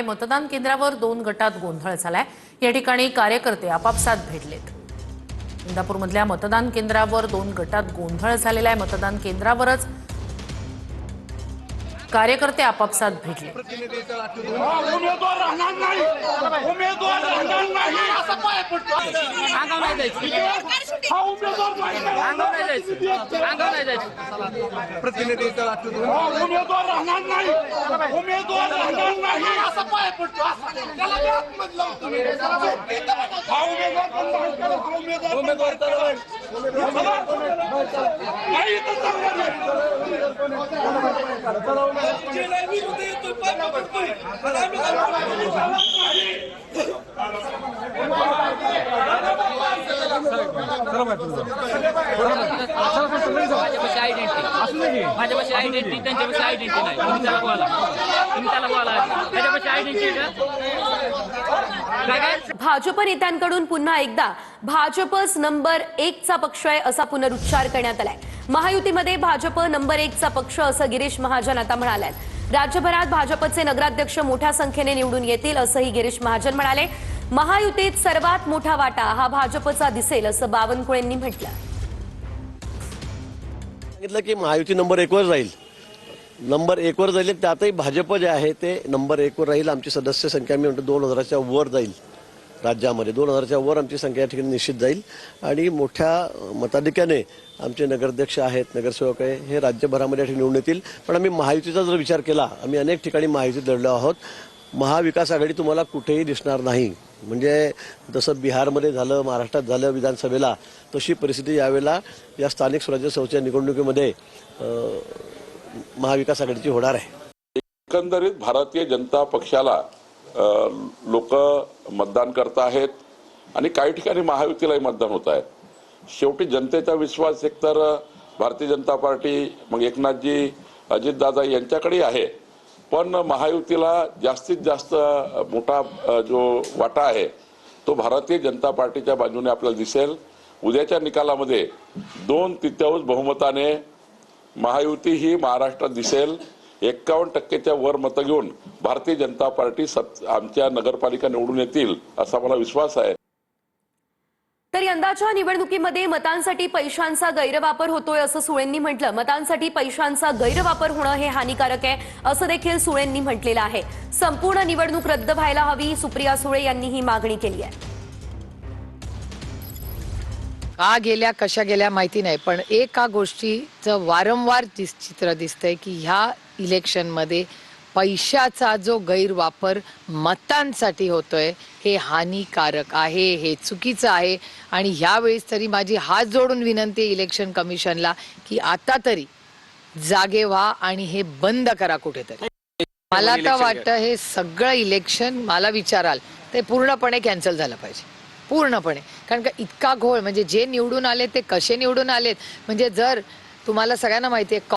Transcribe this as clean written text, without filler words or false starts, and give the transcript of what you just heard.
मतदान केंद्रावर 2 गटात गोंधळ झालाय। या ठिकाणी कार्यकर्ते आपापसात भिडलेत। इंदापूरमधल्या मतदान केंद्रावर 2 गटात गोंधळ झालेला आहे। मतदान केंद्रावरच कार्यकर्ते आपापसात भिडले। उमेदवार राहणार नाही, उमेदवार राहणार नाही असं पाय पडतो। अंगाव नाही जायचं, हा उमेदवार अंगाव नाही जायचं, अंगाव नाही जायचं। प्रतिनिधीचा उमेदवार राहणार नाही, उमेदवार राहणार नाही असं पाय पडतो। त्याला आतमध्ये लावतो। हा उमेदवार पण बाहेर करा, हा उमेदवार नाही तर भाजप नेत्यांकडून पुन्हा एकदा भाजपच नंबर 1 चा पक्ष आहे असा पुनरुच्चार करण्यात आलाय। महायुतीमध्ये भाजप नंबर 1 चा पक्ष असं गिरीश महाजन आता म्हणालेत। राज्यभरात भाजपचे नगराध्यक्ष मोठ्या संख्येने निवडून येतील असंही गिरीश महाजन म्हणाले। महायुतीत सर्वात मोठा वाटा हा भाजपचा दिसेल असं बावनकुळेंनी म्हटलं। सांगितलं की महायुती नंबर 1 वर राहील, नंबर 1 वर जाईल। त्यातही भाजप जे आहे ते नंबर 1 वर राहील। आमची सदस्य संख्या मी म्हणतो 2000च्या वर जाईल। राज्यामध्ये 2000च्या वर आमची संख्या या ठिकाणी निश्चित जाईल आणि मोठ्या मताधिक्याने आमचे नगराध्यक्ष आहेत, नगरसेवक आहे, हे राज्यभरामध्ये निवडून येतील। पण आम्ही महायुतीचा जर विचार केला, आम्ही अनेक ठिकाणी महायुतीत लढलो आहोत। महाविकास आघाडी तुम्हाला कुठेही दिसणार नाही। म्हणजे जसं बिहारमध्ये झालं, महाराष्ट्रात झालं विधानसभेला, तशी परिस्थिती यावेळेला या स्थानिक स्वराज्य संस्थेच्या निवडणुकीमध्ये महाविकास आघाडीची होणार आहे। एकंदरीत भारतीय जनता पक्षाला लोक मतदान करत आहेत आणि काही ठिकाणी महायुतीलाही मतदान होत आहे। शेवटी जनतेचा विश्वास एकतर भारतीय जनता पार्टी, मग एकनाथजी, अजितदादा यांच्याकडे आहे। पण महायुतीला जास्तीत जास्त मोठा जो वाटा आहे तो भारतीय जनता पार्टीच्या बाजूने आपल्याला दिसेल। उद्याच्या निकालामध्ये 2/3 बहुमताने महायुती ही महाराष्ट्रात दिसेल। 51% वर मतं घेऊन भारतीय जनता पार्टी आमच्या नगरपालिका निवडून येतील असा मला विश्वास आहे। तर यंदाच्या निवडणुकीमध्ये मतांसाठी पैशांचा गैरवापर होतोय असं सुळेंनी म्हटलं। मतांसाठी पैशांचा गैरवापर होणं हे हानिकारक आहे असं देखील सुळेंनी म्हटलेलं आहे। संपूर्ण निवडणूक रद्द व्हायला हवी, सुप्रिया सुळे यांनी ही मागणी केली आहे। का गेल्या कशा गेल्या माहिती नाही, पण एका गोष्टीचं वारंवार चित्र दिसतंय की ह्या इलेक्शनमध्ये पैशाचा जो गैरवापर मतांसाठी होतोय हे हानिकारक आहे, हे चुकीचं आहे। आणि ह्यावेळेस तरी माझी हात जोडून विनंती आहे इलेक्शन कमिशनला की आता तरी जागे व्हा आणि हे बंद करा कुठेतरी। मला तर वाटतं हे सगळं इलेक्शन मला विचाराल ते पूर्णपणे कॅन्सल झालं पाहिजे, पूर्णपणे। कारण का इतका घोळ, म्हणजे जे निवडून आले ते कसे निवडून आलेत, म्हणजे जर तुम्हाला सगळ्यांना माहिती आहे